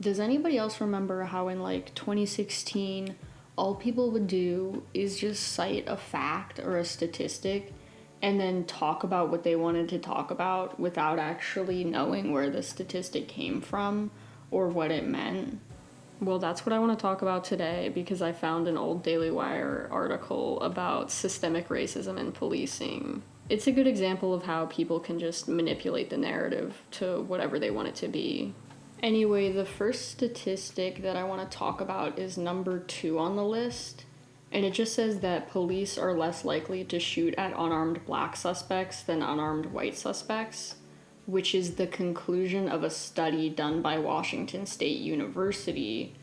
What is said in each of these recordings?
Does anybody else remember how in like 2016, all people would do is just cite a fact or a statistic and then talk about what they wanted to talk about without actually knowing where the statistic came from or what it meant? Well, that's what I want to talk about today because I found an old Daily Wire article about systemic racism in policing. It's a good example of how people can just manipulate the narrative to whatever they want it to be. Anyway, the first statistic that I want to talk about is number 2 on the list, and it just says that police are less likely to shoot at unarmed black suspects than unarmed white suspects, which is the conclusion of a study done by Washington State University,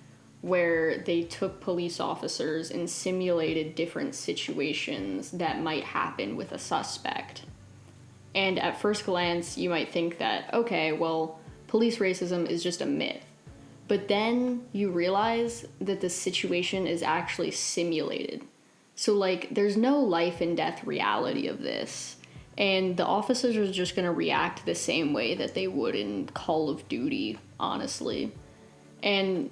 where they took police officers and simulated different situations that might happen with a suspect. And at first glance, you might think that, okay, well, police racism is just a myth. But then you realize that the situation is actually simulated. So, like, there's no life and death reality of this. And the officers are just going to react the same way that they would in Call of Duty, honestly. And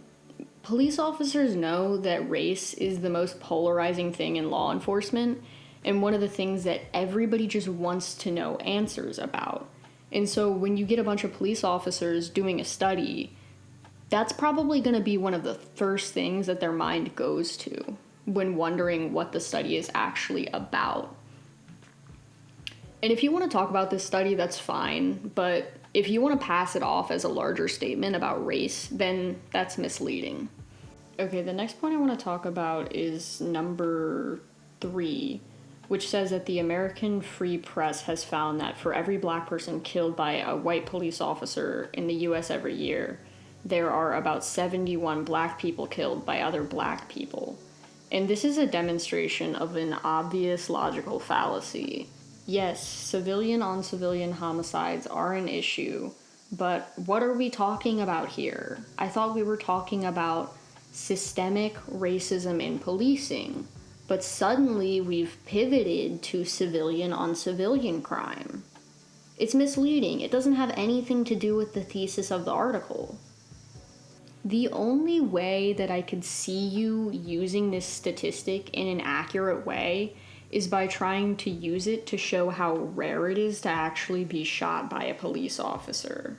police officers know that race is the most polarizing thing in law enforcement, and one of the things that everybody just wants to know answers about. And so when you get a bunch of police officers doing a study, that's probably going to be one of the first things that their mind goes to when wondering what the study is actually about. And if you want to talk about this study, that's fine, but if you want to pass it off as a larger statement about race, then that's misleading. Okay, the next point I want to talk about is number 3, which says that the American Free Press has found that for every black person killed by a white police officer in the US every year, there are about 71 black people killed by other black people. And this is a demonstration of an obvious logical fallacy. Yes, civilian on civilian homicides are an issue, but what are we talking about here? I thought we were talking about systemic racism in policing, but suddenly we've pivoted to civilian on civilian crime. It's misleading. It doesn't have anything to do with the thesis of the article. The only way that I could see you using this statistic in an accurate way is by trying to use it to show how rare it is to actually be shot by a police officer.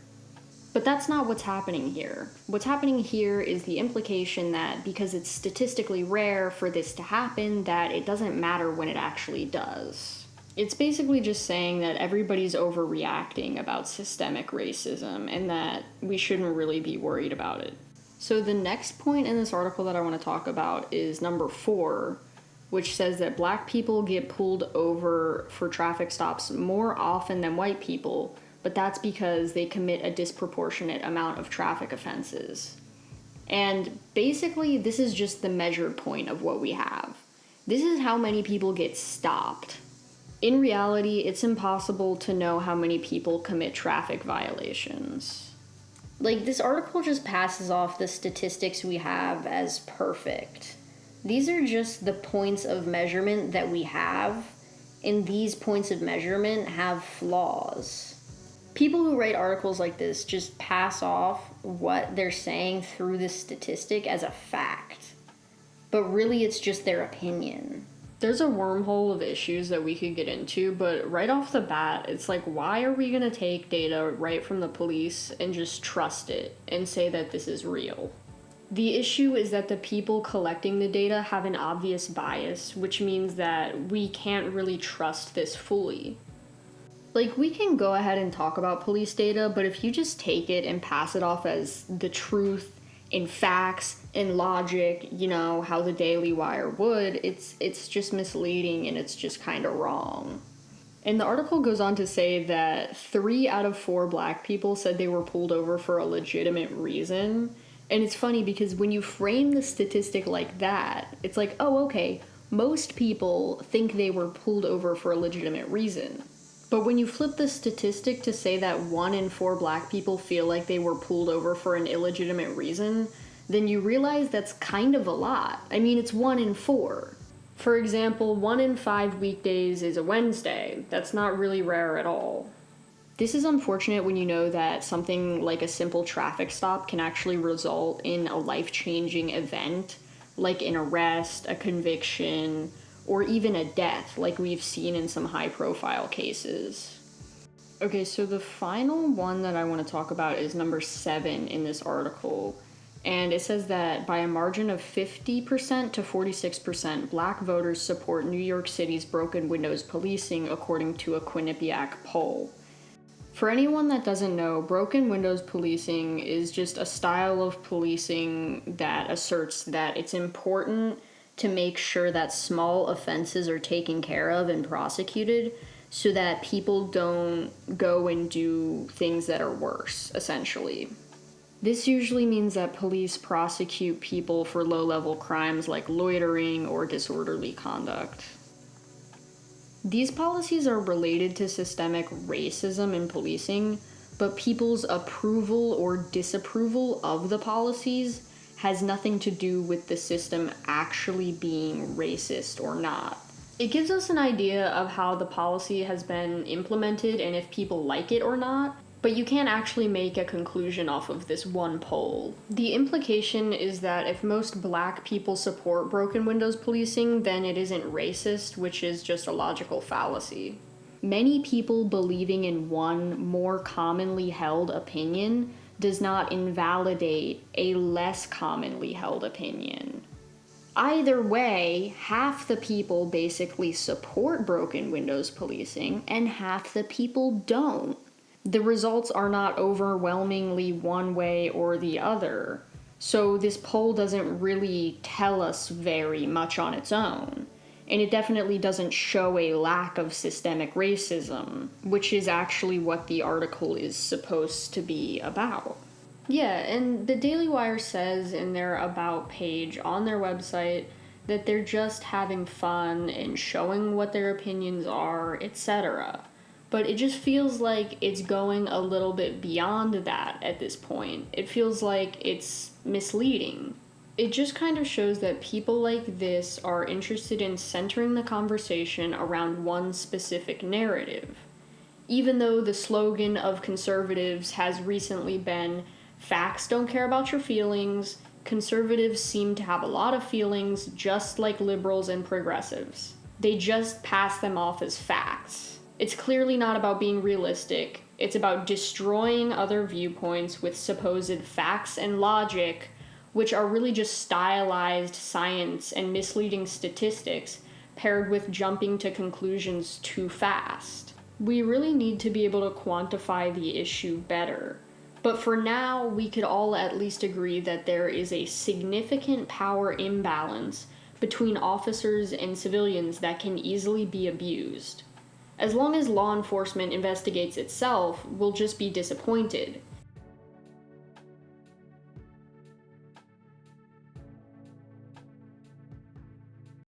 But that's not what's happening here. What's happening here is the implication that because it's statistically rare for this to happen, that it doesn't matter when it actually does. It's basically just saying that everybody's overreacting about systemic racism and that we shouldn't really be worried about it. So the next point in this article that I want to talk about is number 4, which says that black people get pulled over for traffic stops more often than white people, but that's because they commit a disproportionate amount of traffic offenses. And basically, this is just the measured point of what we have. This is how many people get stopped. In reality, it's impossible to know how many people commit traffic violations. Like, this article just passes off the statistics we have as perfect. These are just the points of measurement that we have, and these points of measurement have flaws. People who write articles like this just pass off what they're saying through this statistic as a fact. But really, it's just their opinion. There's a wormhole of issues that we could get into, but right off the bat, it's like, why are we going to take data right from the police and just trust it and say that this is real? The issue is that the people collecting the data have an obvious bias, which means that we can't really trust this fully. Like, we can go ahead and talk about police data, but if you just take it and pass it off as the truth in facts and logic, you know, how the Daily Wire would, it's just misleading and it's just kind of wrong. And the article goes on to say that 3 out of 4 black people said they were pulled over for a legitimate reason. And it's funny because when you frame the statistic like that, it's like, oh, okay, most people think they were pulled over for a legitimate reason. But when you flip the statistic to say that 1 in 4 black people feel like they were pulled over for an illegitimate reason, then you realize that's kind of a lot. I mean, it's 1 in 4. For example, 1 in 5 weekdays is a Wednesday. That's not really rare at all. This is unfortunate when you know that something like a simple traffic stop can actually result in a life-changing event, like an arrest, a conviction, or even a death, like we've seen in some high-profile cases. Okay, so the final one that I want to talk about is number 7 in this article. And it says that by a margin of 50% to 46%, black voters support New York City's broken windows policing, according to a Quinnipiac poll. For anyone that doesn't know, broken windows policing is just a style of policing that asserts that it's important to make sure that small offenses are taken care of and prosecuted so that people don't go and do things that are worse, essentially. This usually means that police prosecute people for low-level crimes like loitering or disorderly conduct. These policies are related to systemic racism in policing, but people's approval or disapproval of the policies has nothing to do with the system actually being racist or not. It gives us an idea of how the policy has been implemented and if people like it or not, but you can't actually make a conclusion off of this one poll. The implication is that if most black people support broken windows policing, then it isn't racist, which is just a logical fallacy. Many people believing in one more commonly held opinion does not invalidate a less commonly held opinion. Either way, half the people basically support broken windows policing, and half the people don't. The results are not overwhelmingly one way or the other, so this poll doesn't really tell us very much on its own. And it definitely doesn't show a lack of systemic racism, which is actually what the article is supposed to be about. Yeah, and the Daily Wire says in their About page on their website that they're just having fun and showing what their opinions are, etc. But it just feels like it's going a little bit beyond that at this point. It feels like it's misleading. It just kind of shows that people like this are interested in centering the conversation around one specific narrative. Even though the slogan of conservatives has recently been, "Facts don't care about your feelings," conservatives seem to have a lot of feelings just like liberals and progressives. They just pass them off as facts. It's clearly not about being realistic. It's about destroying other viewpoints with supposed facts and logic, which are really just stylized science and misleading statistics paired with jumping to conclusions too fast. We really need to be able to quantify the issue better. But for now, we could all at least agree that there is a significant power imbalance between officers and civilians that can easily be abused. As long as law enforcement investigates itself, we'll just be disappointed.